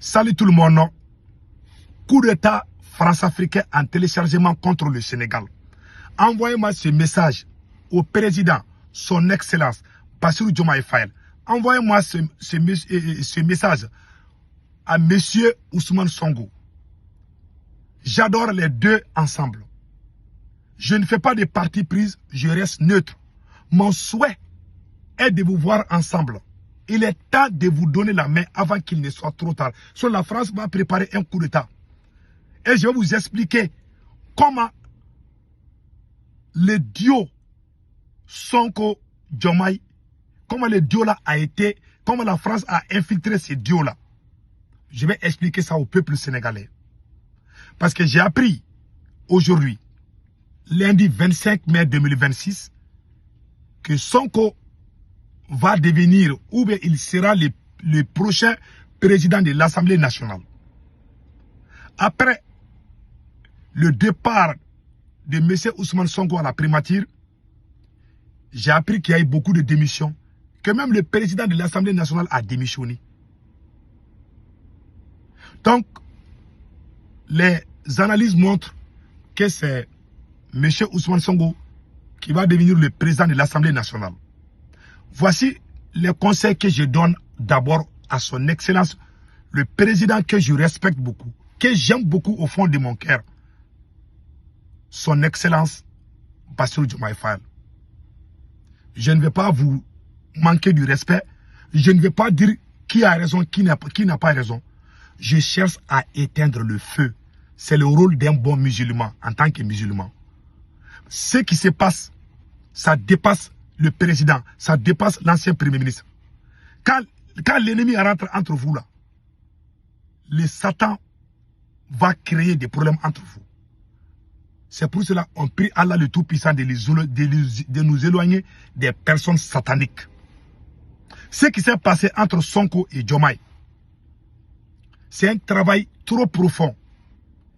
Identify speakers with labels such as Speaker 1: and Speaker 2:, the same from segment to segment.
Speaker 1: Salut tout le monde. Coup d'État France-Africain en téléchargement contre le Sénégal. Envoyez-moi ce message au président, son excellence, Bassirou Diomaye Faye. Envoyez-moi ce message à monsieur Ousmane Sonko. J'adore les deux ensemble. Je ne fais pas de parti prise, je reste neutre. Mon souhait est de vous voir ensemble. Il est temps de vous donner la main avant qu'il ne soit trop tard. Soit la France va préparer un coup d'État. Et je vais vous expliquer comment le duo Sonko-Diomaye, comment le duo là a été, comment la France a infiltré ce duo là. Je vais expliquer ça au peuple sénégalais. Parce que j'ai appris aujourd'hui, lundi 25 mai 2026, que Sonko va devenir, ou bien il sera le prochain président de l'Assemblée nationale. Après le départ de M. Ousmane Sonko à la primature, j'ai appris qu'il y a eu beaucoup de démissions, que même le président de l'Assemblée nationale a démissionné. Donc, les analyses montrent que c'est M. Ousmane Sonko qui va devenir le président de l'Assemblée nationale. Voici les conseils que je donne d'abord à son excellence, le président que je respecte beaucoup, que j'aime beaucoup au fond de mon cœur, son excellence Bassirou Diomaye Faye. Je ne vais pas vous manquer du respect, je ne vais pas dire qui a raison, qui n'a pas raison. Je cherche à éteindre le feu. C'est le rôle d'un bon musulman en tant que musulman. Ce qui se passe, ça dépasse le président, ça dépasse l'ancien premier ministre. Quand l'ennemi rentre entre vous là, le Satan va créer des problèmes entre vous. C'est pour cela qu'on prie Allah le Tout-Puissant de nous éloigner des personnes sataniques. Ce qui s'est passé entre Sonko et Diomaye, c'est un travail trop profond.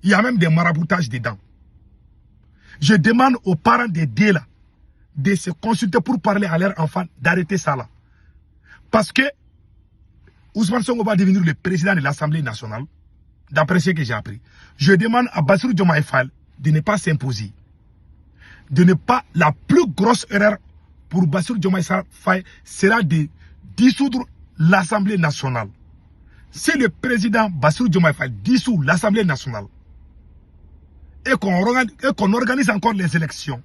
Speaker 1: Il y a même des maraboutages dedans. Je demande aux parents des deux là de se consulter pour parler à leurs enfants, d'arrêter ça là. Parce que Ousmane Sonko va devenir le président de l'Assemblée nationale, d'après ce que j'ai appris. Je demande à Bassirou Diomaye Faye de ne pas s'imposer. De ne pas, la plus grosse erreur pour Bassirou Diomaye Faye sera de dissoudre l'Assemblée nationale. Si le président Bassirou Diomaye Faye dissout l'Assemblée nationale et qu'on organise encore les élections,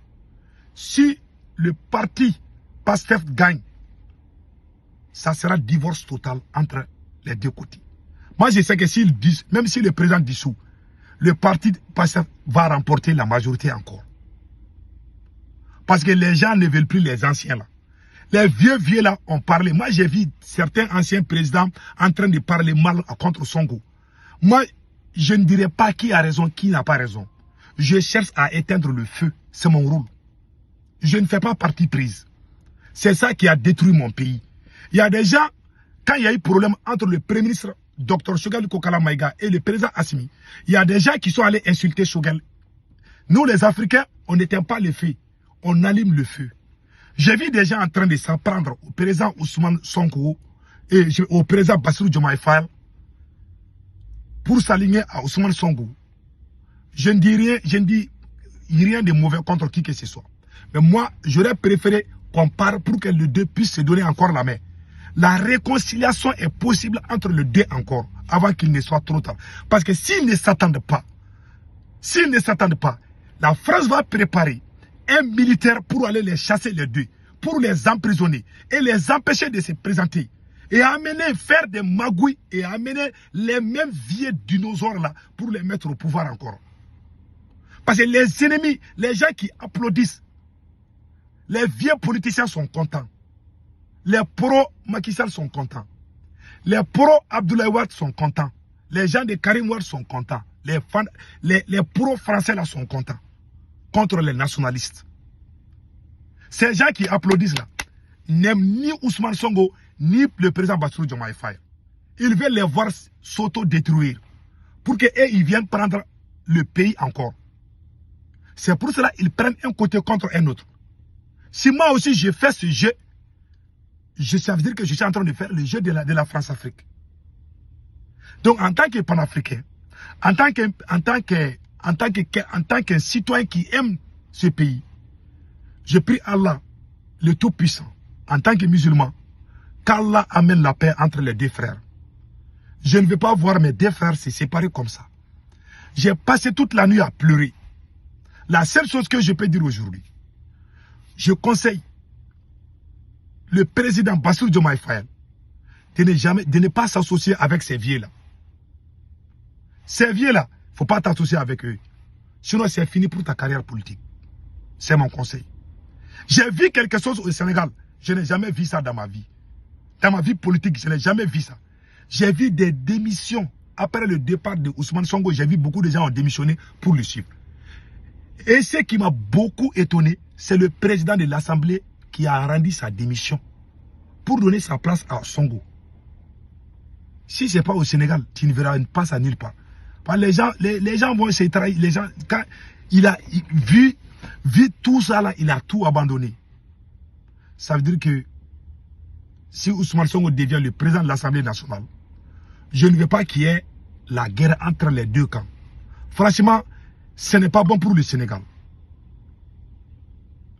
Speaker 1: si le parti PASTEF gagne, ça sera divorce total entre les deux côtés. Moi, je sais que même si le président dissout, le parti PASTEF va remporter la majorité encore. Parce que les gens ne veulent plus les anciens là. Les vieux là ont parlé. Moi, j'ai vu certains anciens présidents en train de parler mal contre Sonko. Moi, je ne dirais pas qui a raison, qui n'a pas raison. Je cherche à éteindre le feu. C'est mon rôle. Je ne fais pas partie prise. C'est ça qui a détruit mon pays. Il y a des gens, quand il y a eu problème entre le Premier ministre Dr Choguel Kokala Maïga et le président Assimi, il y a des gens qui sont allés insulter Choguel. Nous les Africains, on n'éteint pas le feu, on allume le feu. J'ai vu des gens en train de s'en prendre au président Ousmane Sonko et au président Bassirou Diomaye Faye pour s'aligner à Ousmane Sonko. Je ne dis rien de mauvais contre qui que ce soit. Mais moi, j'aurais préféré qu'on parle pour que les deux puissent se donner encore la main. La réconciliation est possible entre les deux encore, avant qu'il ne soit trop tard. Parce que s'ils ne s'attendent pas, la France va préparer un militaire pour aller les chasser les deux, pour les emprisonner et les empêcher de se présenter. Et faire des magouilles et amener les mêmes vieux dinosaures là pour les mettre au pouvoir encore. Parce que les ennemis, les gens qui applaudissent, les vieux politiciens sont contents. Les pro-Macky Sall sont contents. Les pro-Abdoulaye Wade sont contents. Les gens de Karim Wade sont contents. Les pro-français là sont contents. Contre les nationalistes. Ces gens qui applaudissent là n'aiment ni Ousmane Sonko ni le président Bassirou Diomaye Faye. Ils veulent les voir s'auto-détruire pour qu'eux ils viennent prendre le pays encore. C'est pour cela qu'ils prennent un côté contre un autre. Si moi aussi je fais ce jeu, ça veut dire que je suis en train de faire le jeu de la France-Afrique. Donc, en tant que panafricain, en tant qu'un citoyen qui aime ce pays, je prie Allah, le Tout-Puissant, en tant que musulman, qu'Allah amène la paix entre les deux frères. Je ne veux pas voir mes deux frères se séparer comme ça. J'ai passé toute la nuit à pleurer. La seule chose que je peux dire aujourd'hui, je conseille le président Bassirou Diomaye Faye de ne pas s'associer avec ces vieux-là. Ces vieux-là, il ne faut pas t'associer avec eux. Sinon, c'est fini pour ta carrière politique. C'est mon conseil. J'ai vu quelque chose au Sénégal. Je n'ai jamais vu ça dans ma vie. Dans ma vie politique, je n'ai jamais vu ça. J'ai vu des démissions. Après le départ de Ousmane Sonko, j'ai vu beaucoup de gens ont démissionné pour le suivre. Et ce qui m'a beaucoup étonné, c'est le président de l'Assemblée qui a rendu sa démission pour donner sa place à Sonko. Si ce n'est pas au Sénégal, tu ne verras pas ça nulle part. Les gens vont se trahir. Les gens, quand il a vu tout ça là, il a tout abandonné. Ça veut dire que si Ousmane Sonko devient le président de l'Assemblée nationale, je ne veux pas qu'il y ait la guerre entre les deux camps. Franchement, ce n'est pas bon pour le Sénégal.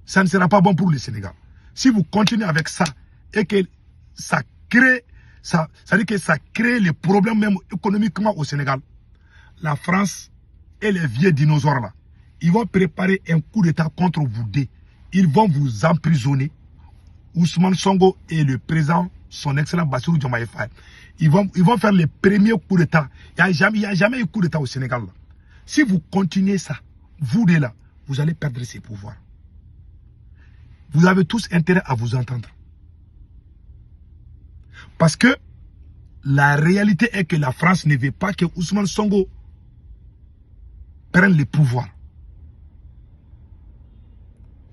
Speaker 1: Ça ne sera pas bon pour le Sénégal. Si vous continuez avec ça et que ça crée, ça veut dire que ça crée les problèmes même économiquement au Sénégal, la France et les vieux dinosaures là, ils vont préparer un coup d'État contre vous deux. Ils vont vous emprisonner. Ousmane Sonko et le président, son excellent Bassirou Diomaye Faye, ils vont faire les premiers coups d'État. Il n'y a jamais eu coup d'État au Sénégal. Là. Si vous continuez ça, vous deux là, vous allez perdre ces pouvoirs. Vous avez tous intérêt à vous entendre. Parce que la réalité est que la France ne veut pas que Ousmane Sonko prenne le pouvoir.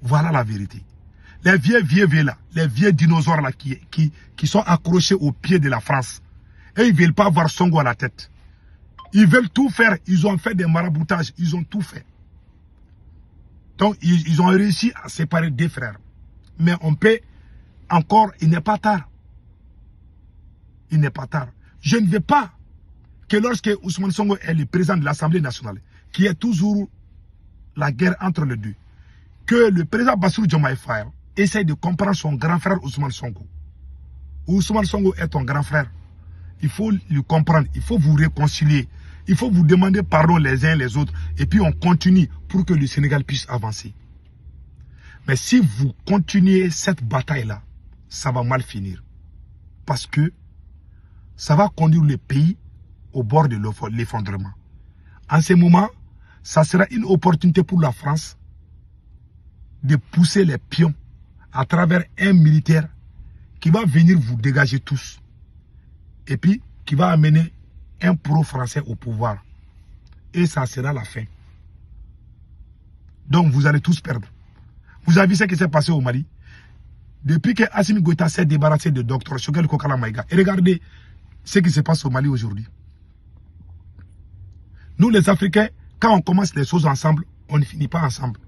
Speaker 1: Voilà la vérité. Les vieux là, les vieux dinosaures là qui sont accrochés au pied de la France. Et ils ne veulent pas voir Sonko à la tête. Ils veulent tout faire. Ils ont fait des maraboutages. Ils ont tout fait. Donc, ils ont réussi à séparer deux frères. Mais on peut encore, il n'est pas tard. Il n'est pas tard. Je ne veux pas que lorsque Ousmane Sonko est le président de l'Assemblée nationale, qu'il y ait toujours la guerre entre les deux, que le président Bassirou Diomaye Faye essaye de comprendre son grand frère Ousmane Sonko. Ousmane Sonko est ton grand frère. Il faut le comprendre. Il faut vous réconcilier. Il faut vous demander pardon les uns les autres. Et puis on continue pour que le Sénégal puisse avancer. Mais si vous continuez cette bataille-là, ça va mal finir. Parce que ça va conduire le pays au bord de l'effondrement. En ce moment, ça sera une opportunité pour la France de pousser les pions à travers un militaire qui va venir vous dégager tous. Et puis, qui va amener un pro-français au pouvoir. Et ça sera la fin. Donc, vous allez tous perdre. Vous avez vu ce qui s'est passé au Mali? Depuis que Assimi Goïta s'est débarrassé de Dr Choguel Kokala Maïga. Et regardez ce qui se passe au Mali aujourd'hui. Nous, les Africains, quand on commence les choses ensemble, on ne finit pas ensemble.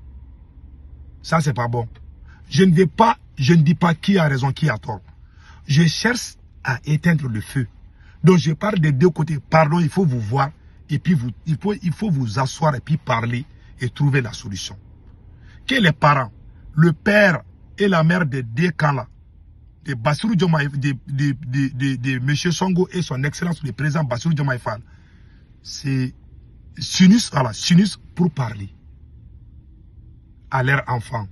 Speaker 1: Ça, c'est pas bon. Je ne dis pas qui a raison, qui a tort. Je cherche à éteindre le feu. Donc, je parle des deux côtés. Pardon, il faut vous voir. Et puis, il faut vous asseoir et puis parler et trouver la solution. Que les parents, le père et la mère des deux camps-là, de Bassirou Diomaye, de M. Sonko et son excellence, le président Bassirou Diomaye Faye, c'est s'unissent pour parler à leurs enfants.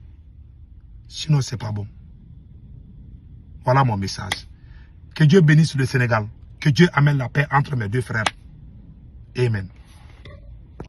Speaker 1: Sinon, c'est pas bon. Voilà mon message. Que Dieu bénisse le Sénégal. Que Dieu amène la paix entre mes deux frères. Amen.